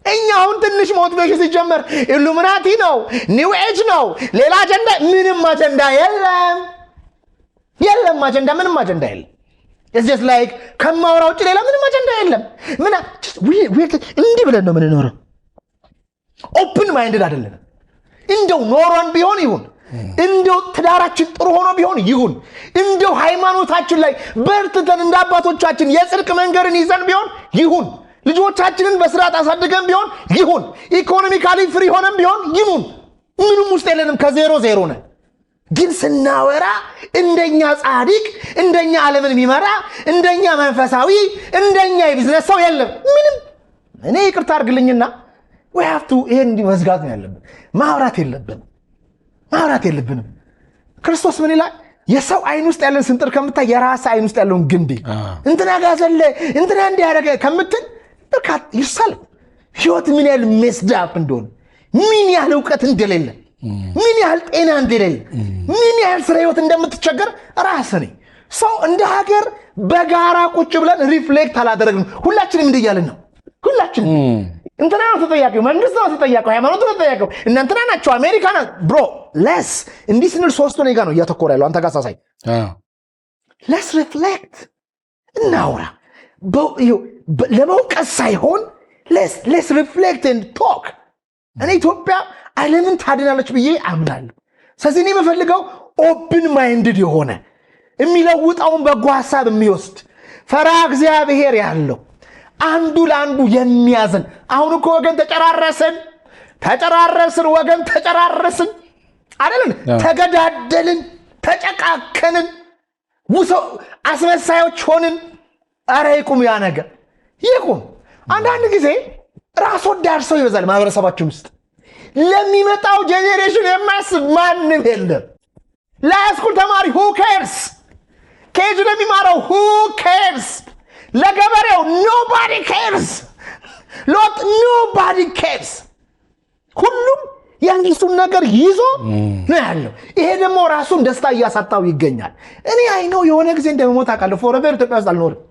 እኛ አሁን ትንሽ ሞቲቬሽን ሲጀመር ኢሉሚናቲ ነው ኒው ኤጅ ነው ሌላ አጀንዳ ምንም አጀንዳ የለም አጀንዳ ምንም አጀንዳ የለም it's just like ከማወራው ውጭ ሌላ ምንም አጀንዳ የለም እንዲህ ብለን ነው የምንኖረው ኦፕን ማይንድድ አይደለም እንደው ኖሮን ቢሆን ይሁን እንደው ትዳራችን ጥሩ ሆኖ ቢሆን ይሁን እንደው ሃይማኖታችን ላይ በርትተን እንደ አባቶቻችን የጽድቅ መንገርን ይዘን ቢሆን ይሁን ልጆቻችንን በስርዓት አሳድገን ቢሆን ይሁን ኢኮኖሚካሊ ፍሪ ሆነን ቢሆን ይሁን ምንም ውስጥ የለንም ከዜሮ ዜሮ ነን ግን ስናወራ እንደኛ ጻድቅ እንደኛ ዓለምን የሚመራ እንደኛ መንፈሳዊ እንደኛ የቢዝነስ ሰው የለም ምንም እኔ ይቅርታ አድርግልኝና we have to ይሄን እንዲመዝጋት ነው ያለብን ማውራት የለብንም ክርስቶስ ምን ይላል የሰው አይን ውስጥ ያለን ስንጥር ከምታይ የራስ አይን ውስጥ ያለውን ግንድ እንትና ጋዘለ እንትና እንዲያደርገ ከምትል በቃ ይርሳል ህይወት ምን ያህል መስዳፍ እንደሆነ ምን ያህል ዕውቀት እንደሌለ ምን ያህል ጤና እንደሌለ ምን ያህል ስለ ህይወት እንደምትቸገር ራስ ነኝ ሰው እንደ ሀገር በጋራ ቁጭ ብለን ሪፍሌክት አላደረግንም ሁላችንም እንደያለን ነው ሁላችንም እንትና ነው ተጠያቂው መንግስት ነው ተጠያቂው ሃይማኖት ነው ተጠያቂው እናንተና ናቸው አሜሪካና ብሮ ለስ እንዲህ ስንል ሶስቱ ነው ጋር ነው እያተኮረ ያለው አንተ ጋር ሳሳይ let's reflect እናውራ ለመውቀስ ሳይሆን let's reflect and talk እኔ ኢትዮጵያ ዓለምን ታድናለች ብዬ አምናለሁ ስለዚህ እኔ የምፈልገው ኦፕን ማይንድድ የሆነ የሚለውጣውን በጎ ሐሳብ የሚወስድ ፈራ እግዚአብሔር ያለው አንዱ ለአንዱ የሚያዝን አሁን እኮ ወገን ተጨራረስን ወገን ተጨራረስን አይደል ተገዳደልን ተጨቃከንን አስመሳዮች ሆንን አረ ይቁም ያ ነገር ይቁም አንዳንድ ጊዜ ራስ ወዳድ ሰው ይበዛል ማህበረሰባችን ውስጥ ለሚመጣው ጄኔሬሽን የማያስብ ማንም የለም ለሃይስኩል ተማሪ who cares ከኤጅ ለሚማረው who cares ለገበሬው nobody cares nobody cares ሁሉም ያንሱን ነገር ይዞ ነው ያለው ይሄ ደግሞ ራሱን ደስታ እያሳጣው ይገኛል እኔ አይነው የሆነ ጊዜ እንደመሞት አውቃለሁ forever ኢትዮጵያ ውስጥ አልኖርም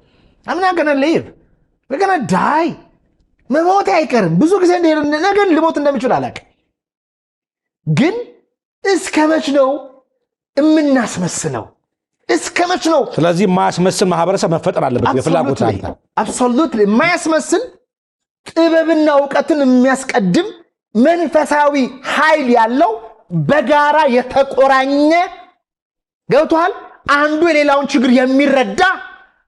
I'm not gonna live we're gonna die መሞት አይቀርም ብዙ ጊዜ ነገር ልሞት እንደምችል አላውቅም ግን እስከመች ነው የምናስመስለው እስከመች ነው ስለዚህ ማስመስል ማህበረሰብ መፈጠር አለበት የፍላጎት አንተ absolutely ማስመስል ጥበብና ዕውቀትን የሚያስቀድም መንፈሳዊ ኃይል ያለው በጋራ የተቆራኘ ገብቷል አንዱ የሌላውን ችግር የሚረዳ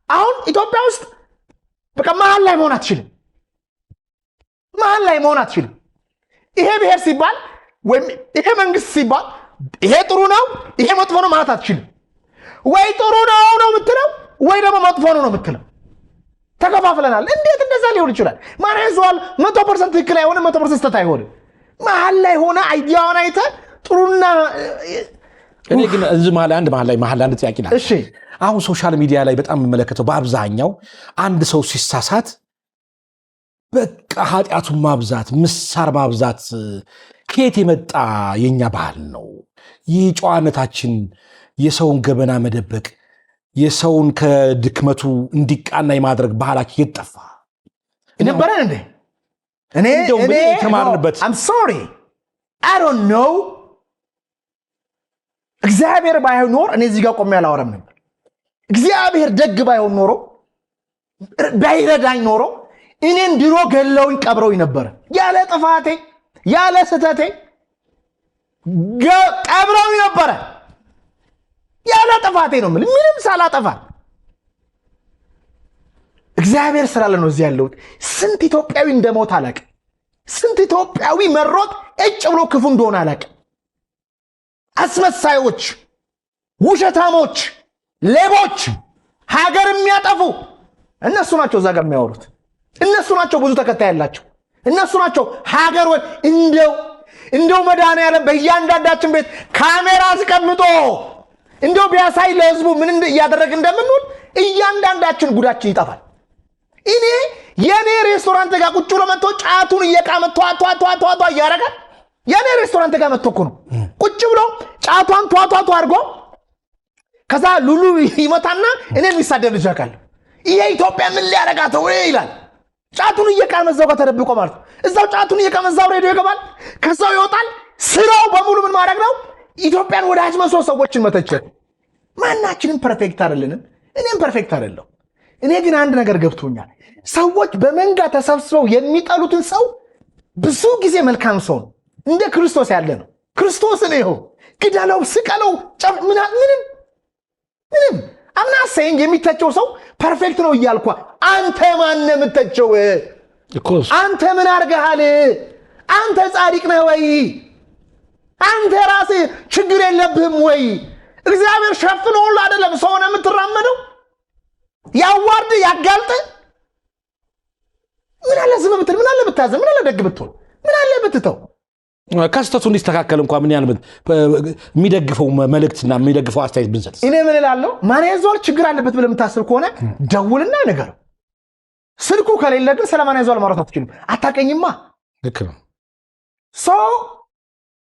አሁን ኢትዮጵያ ውስጥ በቃ መሃል ላይ መሆን አትችልም ይሄ ብሔር ሲባል ወይ ይሄ መንግስት ሲባል ይሄ ጥሩ ነው ይሄ መጥፎ ነው ማለት አትችልም ወይ ጥሩ ነው የምትለው ወይ ደግሞ መጥፎ ነው የምትለው ተከፋፍለናል እንዴት እንደዛ ሊሆን ይችላል ማን ያዟል 100% ትክክል አይሆንም 100% ስህተት አይሆንም መሃል ላይ ሆነ አይዲያውን አይተ ጥሩና እኔ ግን እዚህ መሃል አንድ ጥያቄ ነው እሺ አሁን ሶሻል ሚዲያ ላይ በጣም የምመለከተው በአብዛኛው አንድ ሰው ሲሳሳት በቃ ኃጢያቱን ማብዛት ምሳር ማብዛት ከየት የመጣ የኛ ባህል ነው ይህ ጨዋነታችን የሰውን ገበና መደበቅ የሰውን ከድክመቱ እንዲቃና የማድረግ ባህላችን የጠፋ ነበረን እንዴ እኔ ተማርንበት I'm sorry I don't know እግዚአብሔር ባይሆን ኖር እኔ እዚህ ጋር ቆሜ አላወራም ነበር እግዚአብሔር ደግ ባይሆን ኖሮ ባይረዳኝ ኖሮ እኔን ድሮ ገለውኝ ቀብረውኝ ነበር ያለ ጥፋቴ ያለ ስተቴ ቀብረውኝ ነበር ያለ ጥፋቴ ነው ምንም ሳላጠፋ እግዚአብሔር ስላለ ነው እዚህ ያለው ስንት ኢትዮጵያዊ እንደሞት አላቀ ስንት ኢትዮጵያዊ መሮጥ እጭ ብሎ ክፉ እንደሆነ አላቀ አስመሳዮች ውሸታሞች ሌቦች ሀገር የሚያጠፉ እነሱ ናቸው እዛ ጋር የሚያወሩት እነሱ ናቸው ብዙ ተከታይ ያላቸው እነሱ ናቸው ሀገር እንደው መድኃኒዓለም በእያንዳንዳችን ቤት ካሜራ አስቀምጦ እንደው ቢያሳይ ለህዝቡ ምን እያደረግ እንደምንውል እያንዳንዳችን ጉዳችን ይጠፋል እኔ የኔ ሬስቶራንት ጋር ቁጭ ብሎ መጥቶ ጫቱን እየቃመ ቷ እያደረገ የኔ ሬስቶራንት ጋር መጥቶ እኮ ነው ቁጭ ብሎ ጫቷን ቷ አድርጎ ከዛ ሉሉ ይመታና እኔን የሚሳደብ ልጅ አውቃለሁ ይሄ ኢትዮጵያ ምን ሊያረጋት ነው ይላል ጫቱን እየቃመ እዛው ጋር ተደብቆ ማለት እዛው ጫቱን እየቃመ እዛው ሬዲዮ ይገባል ከዛው ይወጣል ስራው በሙሉ ምን ማድረግ ነው ኢትዮጵያን ወደ አጅ መስሎ ሰዎችን መተቸት ማናችንም ፐርፌክት አይደለንም እኔም ፐርፌክት አይደለም እኔ ግን አንድ ነገር ገብቶኛል ሰዎች በመንጋ ተሰብስበው የሚጠሉትን ሰው ብዙ ጊዜ መልካም ሰው ነው እንደ ክርስቶስ ያለ ነው ክርስቶስን ይኸው ግደለው ስቀለው ምንም I'm not saying የሚተቸው ሰው ፐርፌክት ነው እያልኳ አንተ ማን ነው የምትተቸው አንተ ምን አርገሃል አንተ ጻድቅ ነህ ወይ አንተ ራስህ ችግር የለብህም ወይ እግዚአብሔር ሸፍኖልህ አይደለም ሰው ነው የምትራመደው ያዋርድ ያጋልጥ ምን አለ ዝም ብትል ምን አለ ብታዘን ምን አለ ደግ ብትሆን ምን አለ ብትተው ከስተቱ እንዲስተካከል እንኳን ምን ያልበት የሚደግፈው መልእክትና የሚደግፈው አስተያየት ብንሰጥ እኔ ምን እላለሁ ማን ያዟል ችግር አለበት ብለህ የምታስብ ከሆነ ደውልና ነገር ስልኩ ከሌለ ግን ሰላማን ያዟል ማውራት አትችልም አታቀኝማ ልክ ነው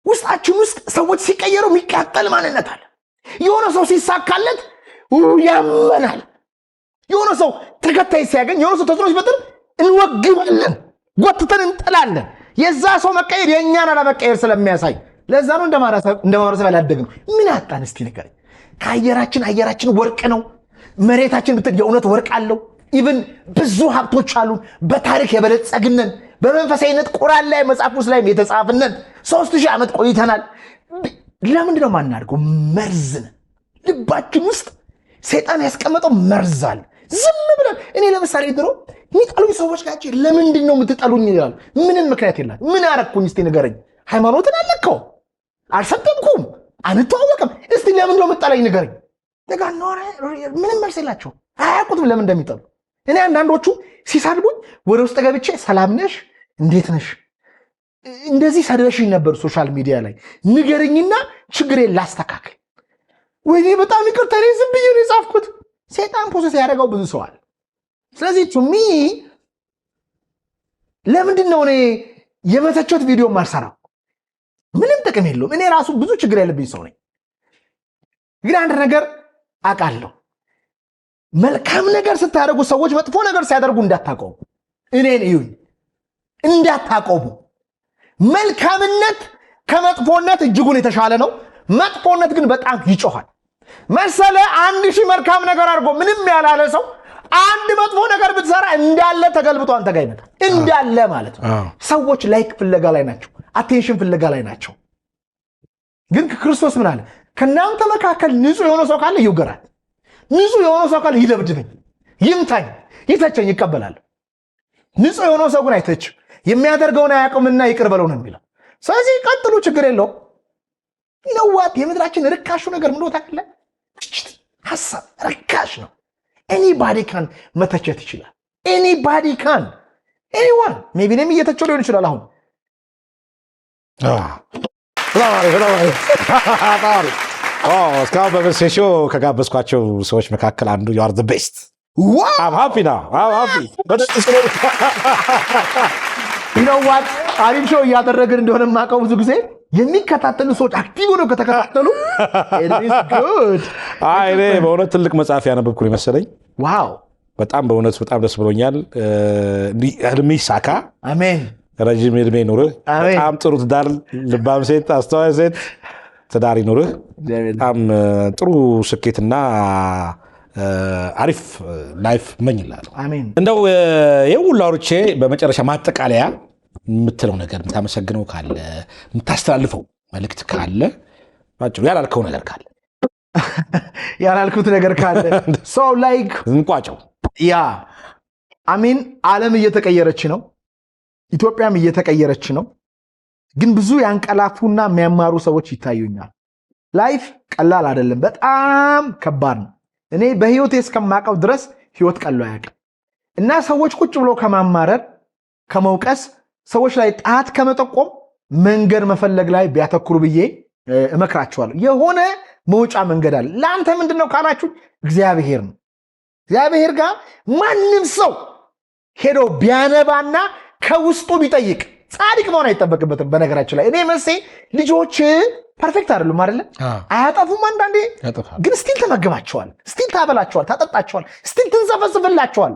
ውስጣችን ውስጥ ሰዎች ሲቀየሩ የሚቃጠል ማንነት አለ የሆነ ሰው ሲሳካለት ያመናል የሆነ ሰው ተከታይ ሲያገኝ የሆነ ሰው ተጽዕኖ ሲፈጥር እንወግባለን ጎትተን እንጠላለን የዛ ሰው መቀየር የኛን አለመቀየር ስለሚያሳይ ለዛ ነው እንደማረሰብ ያላደግነው ምን አጣን እስቲ ነገር አየራችን ወርቅ ነው መሬታችን ብትል የእውነት ወርቅ አለው ኢቭን ብዙ ሀብቶች አሉ በታሪክ የበለጸግነን በመንፈሳዊነት ቁርአን ላይ መጽሐፍ ውስጥ ላይ የተጻፈነን 3000 ዓመት ቆይተናል ለምንድን ነው ማናርገው መርዝን ልባችን ውስጥ ሰይጣን ያስቀመጠው መርዛል ዝም ብለን እኔ ለምሳሌ ድሮ የሚጠሉኝ ሰዎች ጋር ለምንድን ነው የምትጠሉኝ ይላል ምንም ምክንያት የለም ምን አረኩኝ እስቲ ንገረኝ ሃይማኖትን አለከው አልሰጠምኩም አንተዋወቅም እስቲ ለምን ነው የምትጠላኝ ንገረኝ ተጋኖረ ምንም መልስ የላቸው አያውቁትም ለምን እንደሚጠሉ እኔ አንዳንዶቹ ሲሳድቡኝ ወደ ውስጥ ገብቼ ሰላም ነሽ እንዴት ነሽ እንደዚህ ሰደሽኝ ነበር ሶሻል ሚዲያ ላይ ንገረኝና ችግሬን ላስተካክል ወይኔ በጣም ይቅርታ ነኝ ዝም ብዬ ነው የጻፍኩት ሰይጣን ፕሮሰስ ያደረገው ብዙ ሰው አለ ስለዚህ ቱ ሚ ለምንድን ነው እኔ የመተቸት ቪዲዮ ማልሰራው ምንም ጥቅም የለውም እኔ ራሱ ብዙ ችግር ያለብኝ ሰው ነኝ ግን አንድ ነገር አውቃለሁ መልካም ነገር ስታደርጉ ሰዎች መጥፎ ነገር ሲያደርጉ እንዳታቆሙ እኔን እዩኝ እንዳታቆሙ መልካምነት ከመጥፎነት እጅጉን የተሻለ ነው መጥፎነት ግን በጣም ይጮሃል መሰለ 1000 መልካም ነገር አድርጎ ምንም ያላለ ሰው አንድ መጥፎ ነገር ብትሰራ እንዳለ ተገልብጦ አንተ ጋር ይመጣል እንዳለ ማለት ነው ሰዎች ላይክ ፍለጋ ላይ ናቸው አቴንሽን ፍለጋ ላይ ናቸው ግን ክርስቶስ ምን አለ? ከእናንተ መካከል ንጹህ የሆነ ሰው ካለ ይውገራል፣ ንጹህ የሆነ ሰው ካለ ይደብድበኝ፣ ይምታኝ፣ ይተቸኝ፣ ይቀበላል። ንጹህ የሆነ ሰው ግን አይተችም፣ የሚያደርገውን አያውቅምና ይቅር በለው ነው የሚለው። ስለዚህ ቀጥሉ፣ ችግር የለውም። ነዋት የምድራችን ርካሹ ነገር ምን ታውቃለ? ሐሳብ ርካሽ ነው። ኤኒባዲ ካን መተቸት ይችላል። ኤኒባዲ ካን ኤኒዋን ሜቢ ነም እየተቸው ሊሆን ይችላል። አሁን እስካሁን በመሴ ሾው ከጋበዝኳቸው ሰዎች መካከል አንዱ you are the best. I'm happy now. I'm happy. you know what አሪፍ ሾው እያደረግን እንደሆነ የማውቀው ብዙ ጊዜ የሚከታተሉ ሰዎች አክቲቭ ሆነው ከተከታተሉ it is good. እኔ በእውነት ትልቅ መጽሐፍ ያነበብኩ መሰለኝ። ዋው በጣም በእውነት በጣም ደስ ብሎኛል። እድሜ ይሳካ። አሜን። ረጅም እድሜ ይኑርህ። በጣም ጥሩ ትዳር፣ ልባም ሴት፣ አስተዋይ ሴት ትዳር ይኑርህ። በጣም ጥሩ ስኬትና አሪፍ ላይፍ እመኝልሃለሁ። አሜን። እንደው ይሄን ሁሉ አውርቼ በመጨረሻ ማጠቃለያ የምትለው ነገር፣ የምታመሰግነው ካለ፣ የምታስተላልፈው መልእክት ካለ፣ ባጭሩ ያላልከው ነገር ካለ ያላልኩት ነገር ካለ ሰው ላይክ እንቋጨው። ያ አሜን። ዓለም እየተቀየረች ነው፣ ኢትዮጵያም እየተቀየረች ነው። ግን ብዙ ያንቀላፉና የሚያማሩ ሰዎች ይታዩኛል። ላይፍ ቀላል አይደለም፣ በጣም ከባድ ነው። እኔ በህይወቴ እስከማውቀው ድረስ ህይወት ቀሎ አያውቅም። እና ሰዎች ቁጭ ብሎ ከማማረር ከመውቀስ፣ ሰዎች ላይ ጣት ከመጠቆም መንገድ መፈለግ ላይ ቢያተኩሩ ብዬ እመክራቸዋለሁ። የሆነ መውጫ መንገድ አለ። ለአንተ ምንድነው ካላችሁ እግዚአብሔር ነው። እግዚአብሔር ጋር ማንም ሰው ሄዶ ቢያነባና ከውስጡ ቢጠይቅ ጻድቅ መሆን አይጠበቅበትም። በነገራችን ላይ እኔ መሴ ልጆች ፐርፌክት አይደሉም አይደለ? አያጠፉም። አንዳንዴ ግን ስቲል ተመግባቸዋል፣ ስቲል ታበላቸዋል፣ ታጠጣቸዋል፣ ስቲል ትንዘፈዝፍላቸዋል።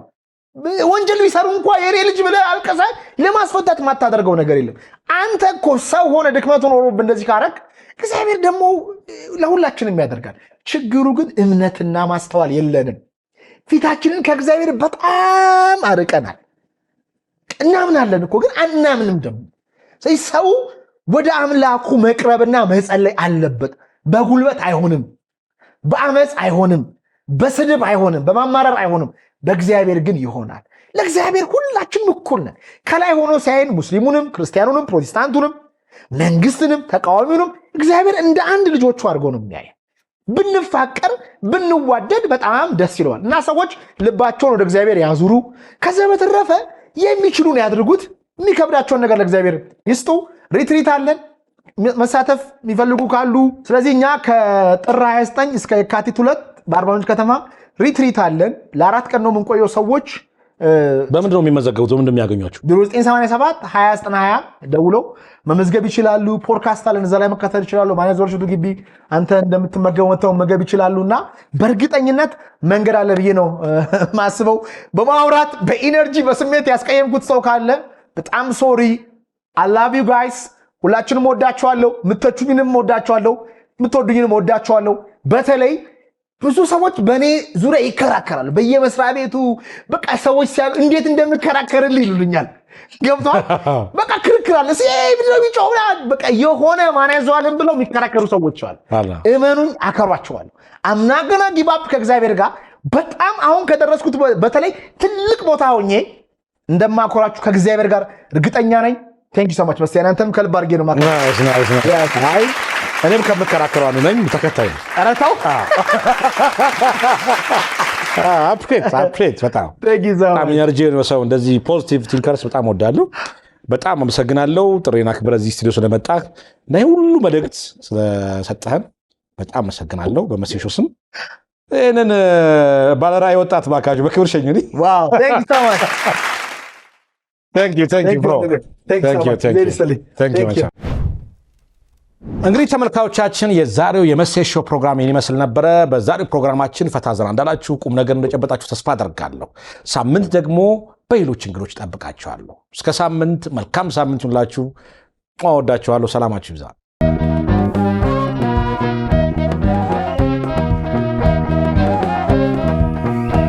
ወንጀል ቢሰሩ እንኳ የኔ ልጅ ብለህ አልቀሰህ ለማስፈታት የማታደርገው ነገር የለም። አንተ እኮ ሰው ሆነ ድክመቱን ኖሮብህ እንደዚህ ካረግ እግዚአብሔር ደግሞ ለሁላችንም ያደርጋል። ችግሩ ግን እምነትና ማስተዋል የለንም። ፊታችንን ከእግዚአብሔር በጣም አርቀናል። እናምናለን እኮ ግን አናምንም ደግሞ። ስለዚህ ሰው ወደ አምላኩ መቅረብና መጸለይ አለበት። በጉልበት አይሆንም፣ በአመፅ አይሆንም፣ በስድብ አይሆንም፣ በማማረር አይሆንም። በእግዚአብሔር ግን ይሆናል። ለእግዚአብሔር ሁላችንም እኩል ነን። ከላይ ሆኖ ሲያየን ሙስሊሙንም፣ ክርስቲያኑንም፣ ፕሮቴስታንቱንም፣ መንግስትንም፣ ተቃዋሚውንም እግዚአብሔር እንደ አንድ ልጆቹ አድርጎ ነው የሚያየ። ብንፋቀር ብንዋደድ በጣም ደስ ይለዋል። እና ሰዎች ልባቸውን ወደ እግዚአብሔር ያዙሩ። ከዚያ በተረፈ የሚችሉን ያድርጉት። የሚከብዳቸውን ነገር ለእግዚአብሔር ይስጡ። ሪትሪት አለን መሳተፍ የሚፈልጉ ካሉ። ስለዚህ እኛ ከጥር 29 እስከ የካቲት 2 በአርባ ምንጭ ከተማ ሪትሪት አለን። ለ4 ቀን ነው የምንቆየው። ሰዎች በምንድን ነው የሚመዘገቡት? በምንድን ነው የሚያገኟቸው? 0987 2090 ደውለው መመዝገብ ይችላሉ። ፖድካስት አለን፣ እዛ ላይ መከተል ይችላሉ። ማንያዝ ወርሽቱ ግቢ አንተ እንደምትመገቡ መተው መገብ ይችላሉ። እና በእርግጠኝነት መንገድ አለ ብዬ ነው ማስበው። በማውራት በኢነርጂ በስሜት ያስቀየምኩት ሰው ካለ በጣም ሶሪ። I love you guys። ሁላችንም ወዳችኋለሁ። ምትተቹኝንም ወዳችኋለሁ፣ ምትወዱኝንም ወዳችኋለሁ። በተለይ ብዙ ሰዎች በእኔ ዙሪያ ይከራከራሉ። በየመስሪያ ቤቱ በቃ ሰዎች ሲያሉ እንዴት እንደምከራከርልህ ይሉኛል። ገብቷል? በቃ ክርክር አለ። በቃ የሆነ ማን ያዘዋልን ብለው የሚከራከሩ ሰዎች አሉ። እመኑኝ፣ አከብራቸዋለሁ። አምናገና ጊባብ ከእግዚአብሔር ጋር በጣም አሁን ከደረስኩት በተለይ ትልቅ ቦታ ሆኜ እንደማኮራችሁ ከእግዚአብሔር ጋር እርግጠኛ ነኝ። ቴንክ ዩ ሶ ማች መስያን፣ አንተም ከልብ አድርጌ ነው ማከብረው። እኔም ከምከራከረው አንዱ ነኝ፣ ተከታይ ነው። ኧረ ተው። አፕሬት በጣም ኤነርጂ ሰው እንደዚህ ፖዚቲቭ ቲንከርስ በጣም ወዳለሁ። በጣም አመሰግናለሁ ጥሬና ክብረ እዚህ ስቱዲዮ ስለመጣ እና ይህ ሁሉ መልእክት ስለሰጠህን በጣም አመሰግናለሁ። በመሴ ሾው ስም ይህንን ባለራዕይ ወጣት ባካችሁ በክብር ሸኙኝ። እንግዲህ ተመልካዮቻችን የዛሬው የመሴ ሾው ፕሮግራም ይመስል ነበረ። በዛሬው ፕሮግራማችን ፈታ ዘና እንዳላችሁ ቁም ነገር እንደጨበጣችሁ ተስፋ አደርጋለሁ። ሳምንት ደግሞ በሌሎች እንግዶች ጠብቃችኋለሁ። እስከ ሳምንት መልካም ሳምንት ይሁንላችሁ። ወዳችኋለሁ። ሰላማችሁ ይብዛ።